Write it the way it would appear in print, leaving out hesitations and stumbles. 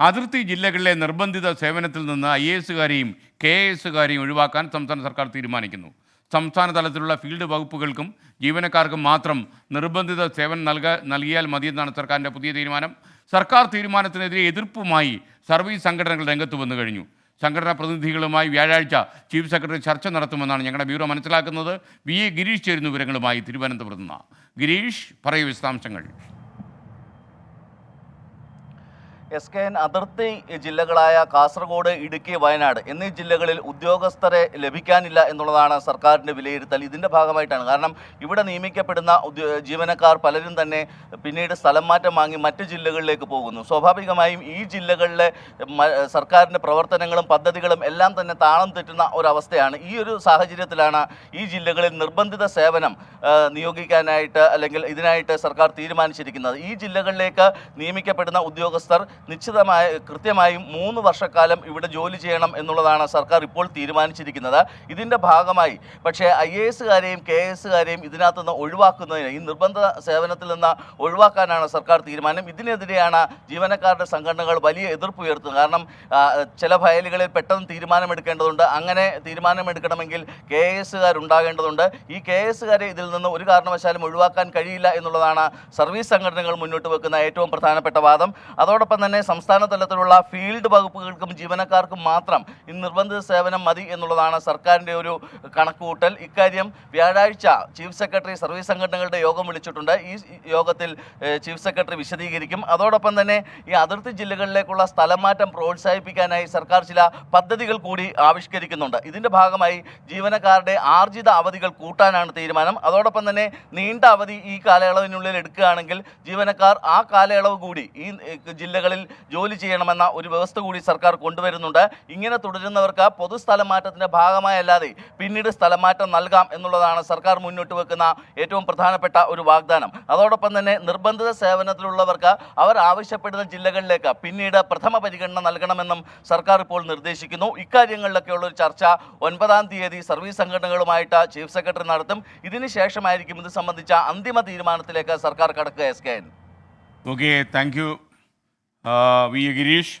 അതിർത്തി ജില്ലകളിലെ നിർബന്ധിത സേവനത്തിൽ നിന്ന് IAS-കാരെയും KAS-കാരെയും ഒഴിവാക്കാൻ സംസ്ഥാന സർക്കാർ തീരുമാനിക്കുന്നു. സംസ്ഥാന തലത്തിലുള്ള ഫീൽഡ് വകുപ്പുകൾക്കും ജീവനക്കാർക്കും മാത്രം നിർബന്ധിത സേവനം നൽകിയാൽ മതിയെന്നാണ് സർക്കാരിൻ്റെ പുതിയ തീരുമാനം. സർക്കാർ തീരുമാനത്തിനെതിരെ എതിർപ്പുമായി സർവീസ് സംഘടനകൾ രംഗത്ത് വന്നു കഴിഞ്ഞു. സംഘടനാ പ്രതിനിധികളുമായി വ്യാഴാഴ്ച ചീഫ് സെക്രട്ടറി ചർച്ച നടത്തുമെന്നാണ് ഞങ്ങളുടെ ബ്യൂറോ മനസ്സിലാക്കുന്നത്. VA ഗിരീഷ് ചേരുന്നു വിവരങ്ങളുമായി തിരുവനന്തപുരത്ത് നിന്ന്. ഗിരീഷ്, പറയൂ വിശദാംശങ്ങൾ. SKN അതിർത്തി ജില്ലകളായ കാസർഗോഡ്, ഇടുക്കി, വയനാട് എന്നീ ജില്ലകളിൽ ഉദ്യോഗസ്ഥരെ ലഭിക്കാനില്ല എന്നുള്ളതാണ് സർക്കാരിൻ്റെ വിലയിരുത്തൽ. ഇതിൻ്റെ ഭാഗമായിട്ടാണ്. കാരണം ഇവിടെ നിയമിക്കപ്പെടുന്ന ജീവനക്കാർ പലരും തന്നെ പിന്നീട് സ്ഥലം മാറ്റം വാങ്ങി മറ്റ് ജില്ലകളിലേക്ക് പോകുന്നു. സ്വാഭാവികമായും ഈ ജില്ലകളിലെ സർക്കാരിൻ്റെ പ്രവർത്തനങ്ങളും പദ്ധതികളും എല്ലാം തന്നെ താളം തെറ്റുന്ന ഒരവസ്ഥയാണ്. ഈ ഒരു സാഹചര്യത്തിലാണ് ഈ ജില്ലകളിൽ നിർബന്ധിത സേവനം നിയോഗിക്കാനായിട്ട് അല്ലെങ്കിൽ ഇതിനായിട്ട് സർക്കാർ തീരുമാനിച്ചിരിക്കുന്നത്. ഈ ജില്ലകളിലേക്ക് നിയമിക്കപ്പെടുന്ന ഉദ്യോഗസ്ഥർ കൃത്യമായും 3 വർഷക്കാലം ഇവിടെ ജോലി ചെയ്യണം എന്നുള്ളതാണ് സർക്കാർ ഇപ്പോൾ തീരുമാനിച്ചിരിക്കുന്നത്. ഇതിൻ്റെ ഭാഗമായി പക്ഷേ IAS-കാരെയും KAS-കാരെയും ഇതിനകത്ത് നിന്ന് ഒഴിവാക്കുന്നതിന്, ഈ നിർബന്ധ സേവനത്തിൽ നിന്ന് ഒഴിവാക്കാനാണ് സർക്കാർ തീരുമാനം. ഇതിനെതിരെയാണ് ജീവനക്കാരുടെ സംഘടനകൾ വലിയ എതിർപ്പ് ഉയർത്തുന്നത്. കാരണം ചില ഫയലുകളിൽ പെട്ടെന്ന് തീരുമാനമെടുക്കേണ്ടതുണ്ട്. അങ്ങനെ തീരുമാനമെടുക്കണമെങ്കിൽ KAS-കാരുണ്ടാകേണ്ടതുണ്ട്. ഈ KAS-കാരെ ഇതിൽ നിന്ന് ഒരു കാരണവശാലും ഒഴിവാക്കാൻ കഴിയില്ല എന്നുള്ളതാണ് സർവീസ് സംഘടനകൾ മുന്നോട്ട് വെക്കുന്ന ഏറ്റവും പ്രധാനപ്പെട്ട വാദം. അതോടൊപ്പം തന്നെ സംസ്ഥാന തലത്തിലുള്ള ഫീൽഡ് വകുപ്പുകൾക്കും ജീവനക്കാർക്കും മാത്രം ഈ നിർബന്ധിത സേവനം മതി എന്നുള്ളതാണ് സർക്കാരിൻ്റെ ഒരു കണക്കുകൂട്ടൽ. ഇക്കാര്യം വ്യാഴാഴ്ച ചീഫ് സെക്രട്ടറി സർവീസ് സംഘടനകളുടെ യോഗം വിളിച്ചിട്ടുണ്ട്. ഈ യോഗത്തിൽ ചീഫ് സെക്രട്ടറി വിശദീകരിക്കും. അതോടൊപ്പം തന്നെ ഈ അതിർത്തി ജില്ലകളിലേക്കുള്ള സ്ഥലം മാറ്റം പ്രോത്സാഹിപ്പിക്കാനായി സർക്കാർ ചില പദ്ധതികൾ കൂടി ആവിഷ്കരിക്കുന്നുണ്ട്. ഇതിൻ്റെ ഭാഗമായി ജീവനക്കാരുടെ ആർജിത അവധികൾ കൂട്ടാനാണ് തീരുമാനം. അതോടൊപ്പം തന്നെ നീണ്ട അവധി ഈ കാലയളവിനുള്ളിൽ എടുക്കുകയാണെങ്കിൽ ജീവനക്കാർ ആ കാലയളവ് കൂടി ഈ ജില്ലകളിൽ ജോലി ചെയ്യണമെന്ന ഒരു വ്യവസ്ഥ കൂടി സർക്കാർ കൊണ്ടുവരുന്നുണ്ട്. ഇങ്ങനെ തുടരുന്നവർക്ക് പൊതുസ്ഥലം മാറ്റത്തിൻ്റെ ഭാഗമായല്ലാതെ പിന്നീട് സ്ഥലം മാറ്റം നൽകാം എന്നുള്ളതാണ് സർക്കാർ മുന്നോട്ട് വെക്കുന്ന ഏറ്റവും പ്രധാനപ്പെട്ട ഒരു വാഗ്ദാനം. അതോടൊപ്പം തന്നെ നിർബന്ധിത സേവനത്തിലുള്ളവർക്ക് അവർ ആവശ്യപ്പെടുന്ന ജില്ലകളിലേക്ക് പിന്നീട് പ്രഥമ പരിഗണന നൽകണമെന്നും സർക്കാർ ഇപ്പോൾ നിർദ്ദേശിക്കുന്നു. ഇക്കാര്യങ്ങളിലൊക്കെയുള്ള ഒരു ചർച്ച 9-ാം തീയതി സർവീസ് സംഘടനകളുമായിട്ട് ചീഫ് സെക്രട്ടറി നടത്തും. ഇതിന് ശേഷമായിരിക്കും ഇത് സംബന്ധിച്ച അന്തിമ തീരുമാനത്തിലേക്ക് സർക്കാർ കടക്കുക. SKN. Okay, thank you VA Girish.